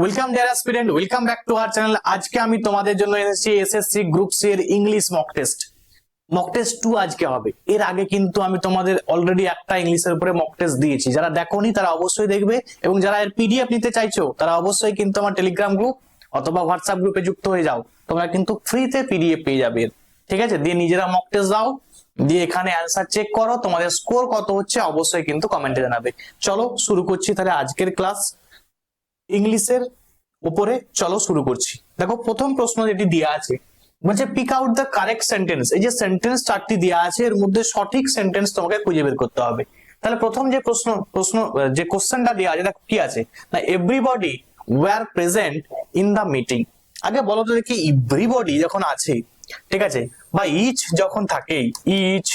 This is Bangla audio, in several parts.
Welcome deer aspirant, welcome back to our channel. আজকে আমি তোমাদের জন্য এনেছি এসএসসি গ্রুপ সি এর ইংলিশ মক টেস্ট 2 আজকে হবে। এর আগে কিন্তু আমি তোমাদের অলরেডি একটা ইংলিশের উপরে মক টেস্ট দিয়েছি। যারা দেখোনি তারা অবশ্যই দেখবে, এবং যারা এর পিডিএফ নিতে চাইছো তারা অবশ্যই কিন্তু আমার টেলিগ্রাম গ্রুপ অথবা হোয়াটসঅ্যাপ গ্রুপে যুক্ত হয়ে যাও। তোমরা কিন্তু ফ্রিতে পিডিএফ পেয়ে যাবে, ঠিক আছে? দিয়ে নিজেরা মক টেস্ট দাও, দিয়ে এখানে অ্যান্সার চেক করো, তোমাদের স্কোর কত হচ্ছে অবশ্যই কিন্তু কমেন্টে জানাবে। চলো শুরু করছি তাহলে আজকের ক্লাস ইংলিশের উপরে। চলো শুরু করছি। দেখো প্রথম প্রশ্ন যেটি দেওয়া আছে, বলছে pick out the correct sentence. এই যে সেন্টেন্স চারটি দেওয়া আছে এর মধ্যে সঠিক সেন্টেন্স তোমাকে খুঁজে বের করতে হবে। তাহলে প্রথম যে প্রশ্ন যে কোশ্চেনটা দেওয়া আছে দেখো কি আছে না, everybody were present in the meeting. আগে বলো তো দেখি, এভরিবডি যখন আছে, ঠিক আছে, বা ইচ যখন থাকে, ইচ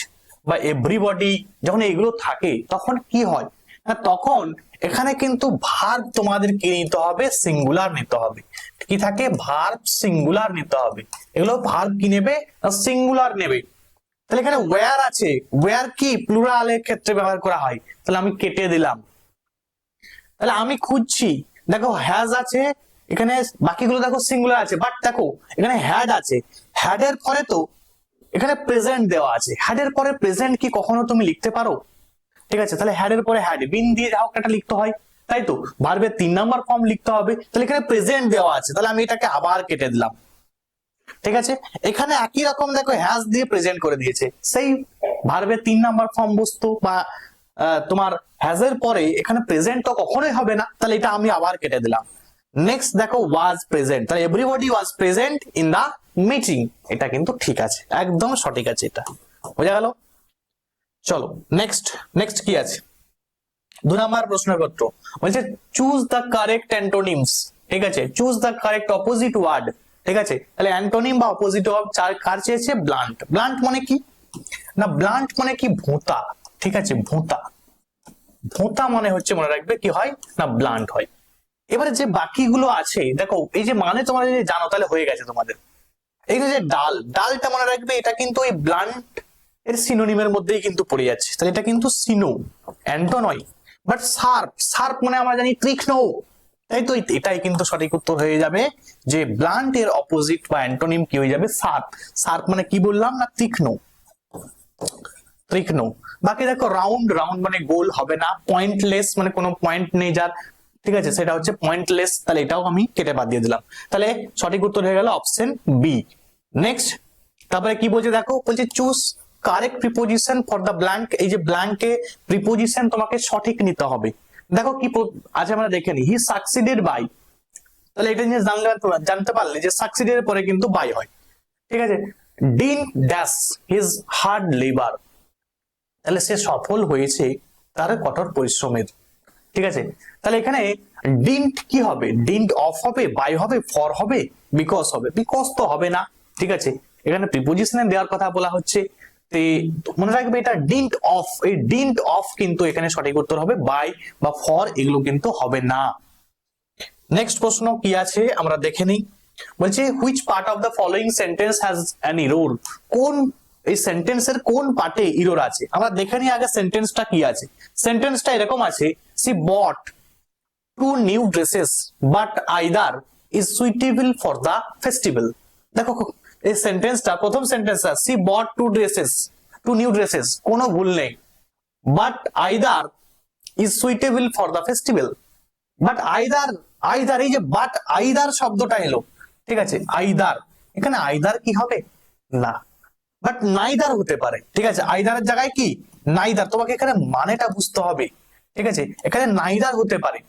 বা এভরিবডি যখন এগুলো থাকে তখন কি হয় না, তখন এখানে কিন্তু ভার্ব তোমাদেরকে নিতে হবে, সিঙ্গুলার নিতে হবে। কি থাকে? ভার্ব সিঙ্গুলার নিতে হবে। এগুলো ভার্ব কি নেবে? সিঙ্গুলার নেবে। তাহলে এখানে ওয়্যার আছে, ওয়্যার কি প্লুরালের ক্ষেত্রে ব্যবহার করা হয়, তাহলে আমি কেটে দিলাম। তাহলে আমি খুঁজছি, দেখো হ্যাজ আছে এখানে, বাকিগুলো দেখো সিঙ্গুলার আছে, বাট দেখো এখানে হ্যাড আছে। হ্যাড এর পরে তো এখানে প্রেজেন্ট দেওয়া আছে। হ্যাড এর পরে প্রেজেন্ট কি কখনো তুমি লিখতে পারো? ঠিক আছে, তাহলে হ্যাড এর পরে হ্যাড বিন দিয়ে যাও একটা লিখতে হয়, তাই তো? ভার্বের 3 নাম্বার ফর্ম লিখতে হবে। তাহলে এখানে প্রেজেন্ট দেওয়া আছে, তাহলে আমি এটাকে আবার কেটে দিলাম। ঠিক আছে, এখানে একই রকম দেখো হ্যাজ দিয়ে প্রেজেন্ট করে দিয়েছে, সেই ভার্বের 3 নাম্বার ফর্ম বস্তু বা তোমার হ্যাজ এর পরে এখানে প্রেজেন্ট তো কখনোই হবে না, তাহলে এটা আমি আবার কেটে দিলাম। নেক্সট দেখো ওয়াজ প্রেজেন্ট, তাহলে everybody was present in the meeting. এটা কিন্তু ঠিক আছে, একদম সঠিক আছে, এটা বোঝা গেল। চলো নেক্সট কি আছে? 2 নাম্বার প্রশ্নপত্র বলছে চুজ দ্য কারেক্ট অ্যান্টোনিমস। ঠিক আছে, choose the correct opposite word. ঠিক আছে, তাহলে অ্যান্টোনিম বা অপোজিট কার চেয়েছে? ব্লান্ট। ব্লান্ট মানে কি না, ব্লান্ট মানে কি? ভোঁতা। ঠিক আছে, ভোঁতা। ভোঁতা মানে হচ্ছে, মনে রাখবে কি হয় না, ব্লান্ট হয়। এবারে যে বাকিগুলো আছে দেখো, এই যে মানে তোমরা যদি জানো তাহলে হয়ে গেছে তোমাদের। এই যে ডাল, ডালটা মনে রাখবে এটা কিন্তু ওই ব্লান্ট এর সিনোনিমের মধ্যেই কিন্তু পড়ে যাচ্ছে, তাহলে এটা কিন্তু সিনো, অ্যান্টো নয়। বাট শার্প, শার্প মানে আমরা জানি তীক্ষ্ণ, তাই তো? এটাই কিন্তু সঠিক উত্তর হয়ে যাবে, যে ব্লান্ট এর অপোজিট বা অ্যান্টোনিম কি হয়ে যাবে? শার্প। শার্প মানে কি বললাম না, তীক্ষ্ণ, তীক্ষ্ণ। বাকি দেখো রাউন্ড, রাউন্ড মানে গোল হবে না। পয়েন্টলেস মানে কোনো পয়েন্ট নেই যার, ঠিক আছে, সেটা হচ্ছে পয়েন্টলেস, তাহলে এটাও আমি কেটে বাদ দিয়ে দিলাম। তাহলে সঠিক উত্তর হয়ে গেল অপশন বি। নেক্সট তারপরে কি বলছে দেখো, বলছে choose correct preposition for the blank. এই যে ব্ল্যাঙ্কে প্রিপোজিশন তোমাকে সঠিক নিতে হবে। দেখো কি আজ আমরা দেখে নি, হি সাকসিডেড বাই, তাহলে এটা নিয়ে জানতে পারলে যে সাকসিডেড এর পরে কিন্তু বাই হয়। ঠিক আছে, dean dash his hard labour, তাহলে সে সফল হয়েছে তার কঠোর পরিশ্রমের। ঠিক আছে, তাহলে এখানে ডিন্ট কি হবে? ডিন্ট অফ হবে, বাই হবে, ফর হবে, বিকজ হবে? বিকজ তো হবে না। ঠিক আছে, এখানে প্রিপোজিশনে দেওয়ার কথা বলা হচ্ছে, মনে রাখবে এটা ডিন্ট অফ। এই ডিন্ট অফ কিন্তু এখানে সঠিক উত্তর হবে, বাই বা ফর এগুলো কিন্তু হবে না। নেক্সট প্রশ্ন কি আছে আমরা দেখে নিই। বলছে which part of the following sentence has an error. কোন এই সেন্টেন্সের কোন পার্টে ইরর আছে আমরা দেখে নিই আগে। সেন্টেন্সটা কি আছে? সেন্টেন্সটা এরকম আছে, C bot 2 new dresses but either is suitable for the festival। দেখো এই সেন্টেন্সটা, প্রথম সেন্টেন্সটা সি বট 2 new dresses, কোনো ভুল নেই। But either is suitable for the festival. But either, either এই যে বাট আইদার শব্দটা এলো, ঠিক আছে, আইদার, এখানে আইদার কি হবে না, বাট নাইদার হতে পারে। ঠিক আছে, আইদারের জায়গায় কি নাইদার, তোমাকে এখানে মানেটা বুঝতে হবে। ঠিক আছে, এখানে নাইদার হতে পারে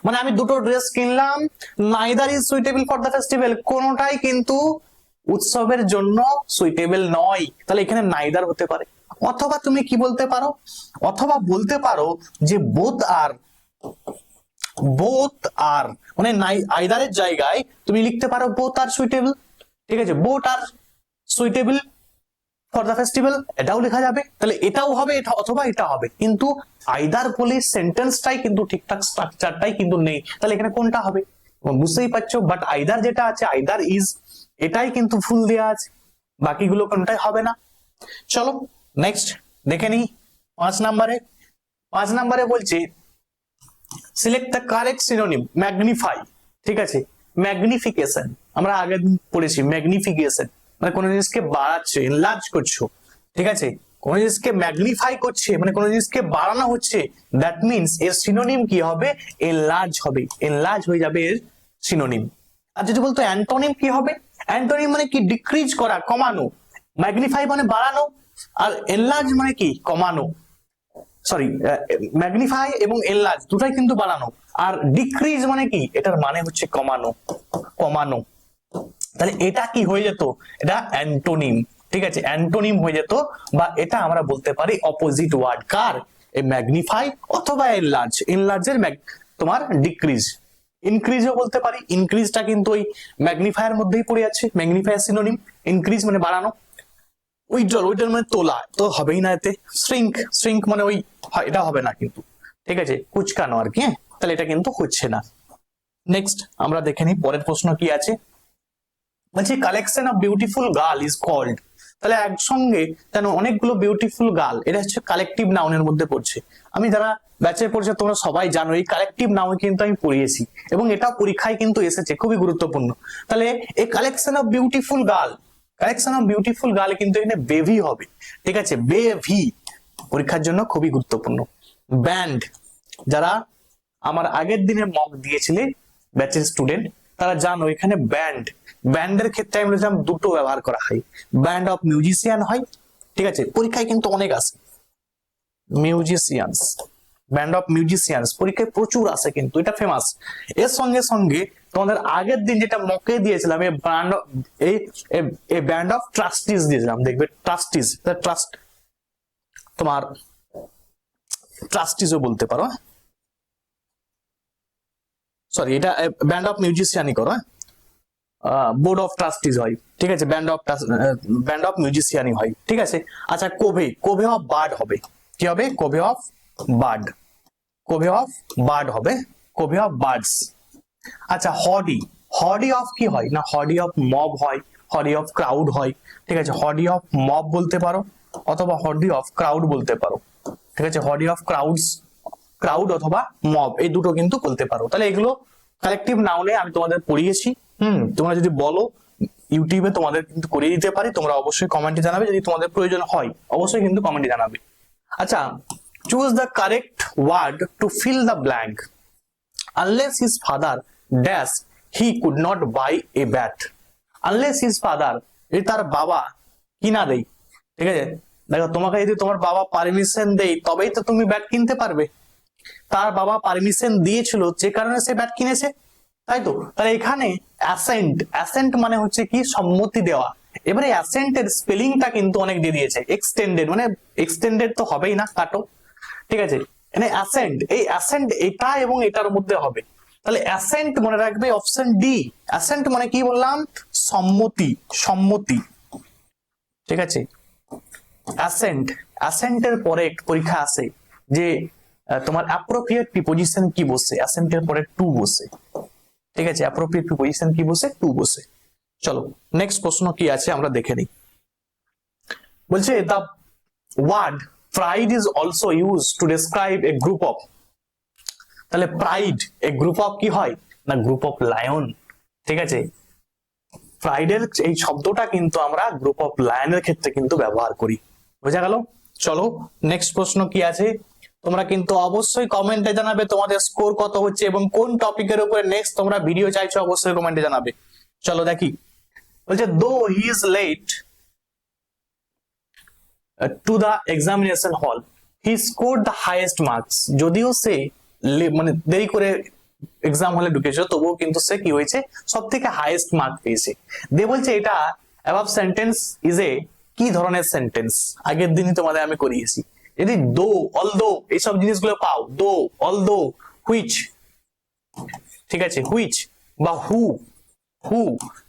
মানে আমি দুটো ড্রেস কিনলাম, neither is suitable for the festival, কোনোটাই কিন্তু উৎসবের জন্য সুইটেবল নয়, তাহলে এখানে নাইদার হতে পারে। অথবা তুমি কি বলতে পারো, অথবা বলতে পারো যে বোথ আর, বোথ আর মানে আইদারের জায়গায় তুমি লিখতে পারো বোথ আর সুইটেবল। ঠিক আছে, both are suitable for the festival, এটাও লেখা যাবে। তাহলে এটাও হবে, এটা অথবা এটা হবে, কিন্তু আইদার বলে সেন্টেন্সটাই কিন্তু ঠিকঠাক স্ট্রাকচারটাই কিন্তু নেই, তাহলে এখানে কোনটা হবে বুঝতেই পারছো। বাট আইদার যেটা আছে, আইদার ইজ, এটাই কিন্তু ফুল দেওয়া আছে, বাকিগুলো কোনটাই হবে না। চলো নেক্সট দেখে নি। 5 নম্বরে বলছে select the correct synonym magnify. ঠিক আছে। ম্যাগনিফিকেশন আমরা আগে পড়েছি, ম্যাগনিফিকেশন মানে কোনো জিনিসকে বাড়াচ্ছে, এনলার্জ করছো, ঠিক আছে। কোনো জিনিসকে ম্যাগনিফাই করছে মানে কোনো জিনিসকে বাড়ানো হচ্ছে, দ্যাট মিনস এর সিনোনিম কি হবে, এনলার্জ হবে, এনলার্জ হয়ে যাবে এর সিনোনিম। আর যদি বলতো অ্যান্টোনিম কি হবে, অ্যান্টোনিম মানে কি, ডিক্রিজ করা, কমানো। ম্যাগনিফাই মানে বাড়ানো, আর এনলার্জ মানে কি, কমানো। সরি, ম্যাগনিফাই এবং এনলার্জ দুটাই কিন্তু বাড়ানো, আর ডিক্রিজ মানে কি, এটার মানে হচ্ছে কমানো, কমানো। তাহলে এটা কি হয়ে যেত, এটা অ্যান্টোনিম, ঠিক আছে, অ্যান্টোনিম হয়ে যেত, বা এটা আমরা বলতে পারি অপোজিট ওয়ার্ড কার, এই ম্যাগনিফাই অথবা এনলার্জ, এনলার্জের তোমার ডিক্রিজ। ইনক্রিজও বলতে পারি, ইনক্রিজটা কিন্তু ওই ম্যাগনিফায়ার মধ্যেই পড়ে আছে, ম্যাগনিফায়ার সিনোনিম। ইনক্রিজ মানে বাড়ানো, উইথড্রল, উইথড্রল মানে তোলা, তো হবেই না এতে। শ্রিঙ্ক, শ্রিঙ্ক মানে ওই, এটা হবে না কিন্তু, ঠিক আছে, কুচকানো আর কি, তাহলে এটা কিন্তু হচ্ছে না। নেক্সট আমরা দেখে নিই পরের প্রশ্ন কি আছে। বলছি collection of beautiful girl is called, তাহলে একসঙ্গে যেন অনেকগুলো বিউটিফুল গার্ল, এটা হচ্ছে কালেকটিভ নাউনের মধ্যে পড়ছে। আমি যারা ব্যাচে পড়ছে তোমরা সবাই জানো এই কালেকটিভ নাউন কিন্তু আমি পড়িয়েছি, এবং এটা পরীক্ষায় কিন্তু এসেছে, খুবই গুরুত্বপূর্ণ। তাহলে এই collection of beautiful girl, collection of beautiful girl কিন্তু এখানে বেভি হবে, ঠিক আছে, বেভি, পরীক্ষার জন্য খুবই গুরুত্বপূর্ণ। ব্যান্ড, যারা আমার আগের দিনে মক দিয়েছিলে ব্যাচের স্টুডেন্ট, তারা জানো এখানে ব্যান্ড, ব্যান্ডের ক্ষেত্রে আমি বলেছিলাম দুটো ব্যবহার করা হয়, ব্যান্ড অফ মিউজিশিয়ান হয়, ঠিক আছে, পরীক্ষায় কিন্তু অনেক আসে মিউজিশিয়ানস, ব্যান্ড অফ মিউজিশিয়ানস পরীক্ষায় প্রচুর আসে, কিন্তু এটা ফেমাস। এর সঙ্গে সঙ্গে তোমাদের আগের দিন যেটা মকে দিয়েছিলাম, এই ব্যান্ড অফ ট্রাস্টিজ দিয়েছিলাম, দেখবে ট্রাস্টিজ, ট্রাস্ট, তোমার ট্রাস্টিজও বলতে পারো, সরি এটা ব্যান্ড অফ মিউজিশিয়ানই করো, বোর্ড অফ ট্রাস্টিজ হয়, ঠিক আছে, ব্যান্ড অফ মিউজিশিয়ানই হয়, ঠিক আছে। আচ্ছা কোভে, কোভে অফ বার্ড হবে, কি হবে, কোভে অফ বার্ড, কোভে অফ বার্ড হবে, কোভে অফ বার্ডস। আচ্ছা হডি, হডি অফ কি হয় না, হডি অফ মব হয়, হডি অফ ক্রাউড হয়, ঠিক আছে, হডি অফ মব বলতে পারো, অথবা হডি অফ ক্রাউড বলতে পারো, ঠিক আছে, হডি অফ ক্রাউডস, ক্রাউড অথবা মব, এই দুটো কিন্তু বলতে পারো। তাহলে এগুলো কালেকটিভ নাউনে আমি তোমাদের পড়িয়েছি। তোমরা যদি বলো ইউটিউবে তোমাদের কিন্তু করিয়ে দিতে পারি, তোমরা অবশ্যই কমেন্টে জানাবে, যদি তোমাদের প্রয়োজন হয় অবশ্যই কিন্তু কমেন্টে জানাবে। আচ্ছা, choose the correct word to fill the blank. Unless his father dash he could not buy a bat. Unless his father, যদি তার বাবা কিনা দেই, ঠিক আছে, দেখো তোমাকে যদি তোমার বাবা পারমিশন দেই তবেই তো তুমি ব্যাট কিনতে পারবে, তার বাবা পারমিশন দিয়েছিল যে কারণে সে ব্যাট কিনেছে, তাই তো। তাহলে এখানে অ্যাসেন্ট, অ্যাসেন্ট মানে হচ্ছে কি, সম্মতি দেওয়া। এবারে অ্যাসেন্টের স্পেলিংটা কিন্তু অনেক দিয়ে দিয়েছে, এক্সটেন্ডেড, মানে এক্সটেন্ডেড তো হবেই না, কাটো, ঠিক আছে, মানে অ্যাসেন্ট, এই অ্যাসেন্ট এটা এবং এটার মধ্যে হবে, তাহলে অ্যাসেন্ট মনে রাখবে অপশন ডি। অ্যাসেন্ট মানে কি বললাম, সম্মতি, সম্মতি, ঠিক আছে। অ্যাসেন্ট, অ্যাসেন্টের পরে পরীক্ষা আসে যে তোমার অ্যাপ্রোপ্রিয়েট প্রিপোজিশন কি বসে, অ্যাসেন্টের পরে টু বসে, ঠিক আছে, অ্যাপ্রোপ্রিয়েট প্রিপোজিশন কি বসে, টু বসে। চলো নেক্সট প্রশ্ন কি আছে আমরা দেখে নিই। বলছে the word pride is also used to describe a group of, তাহলে প্রাইড এ গ্রুপ অফ কি হয় না, গ্রুপ অফ লায়ন, ঠিক আছে, প্রাইডের এই শব্দটা কিন্তু আমরা গ্রুপ অফ লায়নের ক্ষেত্রে কিন্তু ব্যবহার করি, বোঝা গেল। চলো নেক্সট প্রশ্ন কি আছে, তোমরা কিন্তু অবশ্যই কমেন্টে জানাবে তোমাদের স্কোর কত হচ্ছে এবং কোন টপিকের উপরে নেক্সট তোমরা ভিডিও চাইছো, অবশ্যই কমেন্টে জানাবে। চলো দেখি, বলছে though he is late to the examination hall he scored the highest marks, যদিও সে মানে দেরি করে এক্সাম হলে ঢুকেছে তবুও কিন্তু সে কি হয়েছে, সবথেকে হাইয়েস্ট মার্ক পেয়েছে। দে বলছে এটা অ্যাবাভ সেন্টেন্স ইজ এ কি ধরনের সেন্টেন্স, আগের দিনই তোমাদের আমি করিয়েছি। যদি দো, অলদো এইসব জিনিসগুলো পাও, দো, অলদো, হুইচ, ঠিক আছে, হুইচ বা হু, হু,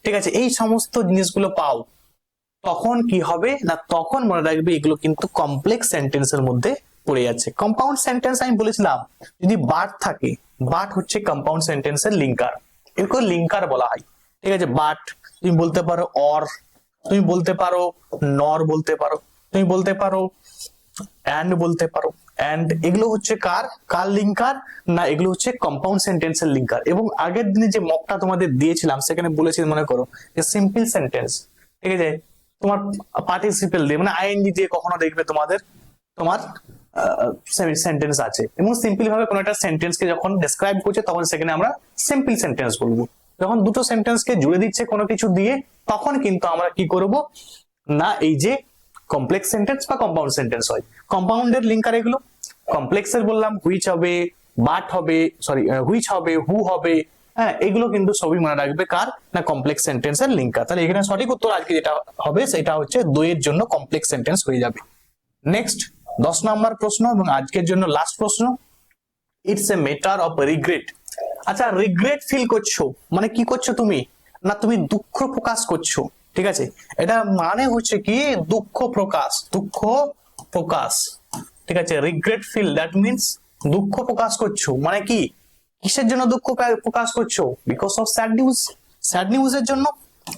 ঠিক আছে, এই সমস্ত জিনিসগুলো পাও, তখন কি হবে না, তখন মনে রাখবে এগুলো কিন্তু কমপ্লেক্স সেন্টেন্সের মধ্যে পড়ে যাচ্ছে। কম্পাউন্ড সেন্টেন্স আমি বলেছিলাম যদি বাট থাকে, বাট হচ্ছে কম্পাউন্ড সেন্টেন্সের লিঙ্কার, এরকম লিঙ্কার বলা হয়, ঠিক আছে। বাট তুমি বলতে পারো অর, তুমি বলতে পারো নর বলতে পারো, তুমি বলতে পারো অ্যান্ড বলতে পারো, এন্ড এগুলো হচ্ছে কার কার লিঙ্কার না, এগুলো হচ্ছে কম্পাউন্ড সেন্টেন্সের লিঙ্কার। এবং আগের দিনে যে মকটা তোমাদের দিয়েছিলাম সেখানে বলেছি মনে করো যে সিম্পল সেন্টেন্স, ঠিক আছে, তোমার পার্টিসিপেল দিয়ে মানে আইএনজি দিয়ে কখনো দেখবে তোমার সেন্টেন্স আছে, এবং সিম্পল ভাবে কোনো একটা সেন্টেন্সকে যখন ডেসক্রাইব করছে তখন সেখানে আমরা সিম্পল সেন্টেন্স বলবো। যখন দুটো সেন্টেন্সকে জুড়ে দিচ্ছে কোনো কিছু দিয়ে তখন কিন্তু আমরা কি করব না, এই যে কমপ্লেক্স সেন্টেন্স বা কম্পাউন্ড সেন্টেন্স হয়। কম্পাউন্ডের লিঙ্কার এগুলো, কমপ্লেক্সের বললাম হুইচ হবে, বাট হবে, সরি হুইচ হবে, হু হবে, হ্যাঁ এগুলো কিন্তু সবই মনে রাখবে কার না কমপ্লেক্স সেন্টেন্সের লিঙ্কার। তাহলে এখানে সঠিক উত্তর আজকে যেটা হবে সেটা হচ্ছে 2 এর জন্য কমপ্লেক্স সেন্টেন্স হয়ে যাবে। নেক্সট 10 নম্বর প্রশ্ন এবং আজকের জন্য লাস্ট প্রশ্ন, it's a matter of regret. আচ্ছা রিগ্রেট ফিল করছো মানে কি করছো তুমি না, তুমি দুঃখ প্রকাশ করছো, ঠিক আছে, এটা মানে হচ্ছে কি দুঃখ প্রকাশ, দুঃখ প্রকাশ, ঠিক আছে, রিগ্রেট ফিল দ্যাট মিন্স দুঃখ প্রকাশ করছো মানে কি, কিসের জন্য দুঃখ প্রকাশ করছো, because of sad news, sad নিউজের জন্য,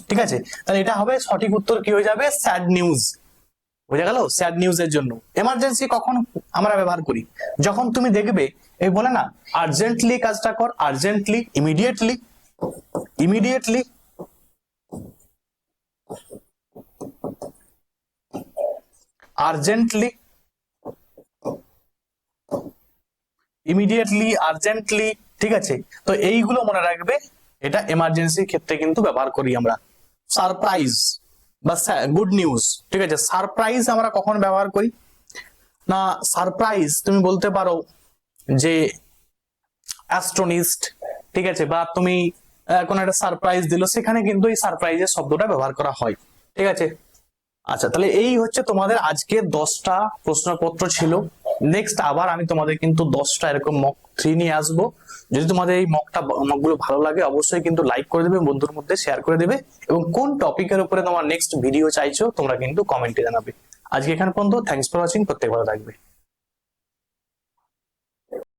ঠিক আছে। তাহলে এটা হবে সঠিক উত্তর কি হয়ে যাবে স্যাড নিউজ, বুঝা গেল, স্যাড নিউজের জন্য। এমার্জেন্সি কখন আমরা ব্যবহার করি, যখন তুমি দেখবে এই বলে না আর্জেন্টলি কাজটা কর, urgently, immediately, immediately, urgently, immediately, urgently, ঠিক আছে। তো এইগুলো মনে রাখবে, এটা এমার্জেন্সি ক্ষেত্রে কিন্তু ব্যবহার করি আমরা। সারপ্রাইজ বা গুড নিউজ, ঠিক আছে, সারপ্রাইজ আমরা কখন ব্যবহার করি না, সারপ্রাইজ তুমি বলতে পারো যে অ্যাস্ট্রোনিস্ট, ঠিক আছে, বা তুমি কোনো একটা সারপ্রাইজ দিল সেখানে কিন্তু এই সারপ্রাইজের শব্দটা ব্যবহার করা হয়, ঠিক আছে। আচ্ছা তাহলে এই হচ্ছে তোমাদের আজকে 10টা প্রশ্নপত্র ছিল। নেক্সট আবার আমি তোমাদের কিন্তু 10টা এরকম মক 3 নিয়ে আসবো। যদি তোমাদের এই মকগুলো ভালো লাগে অবশ্যই কিন্তু লাইক করে দেবে, বন্ধুর মধ্যে শেয়ার করে দেবে, এবং কোন টপিকের উপরে তোমার নেক্সট ভিডিও চাইছো তোমরা কিন্তু কমেন্টে জানাবে। আজকে এখানে পর্যন্ত, থ্যাঙ্কস ফর ওয়াচিং, প্রত্যেক ভালো থাকবে।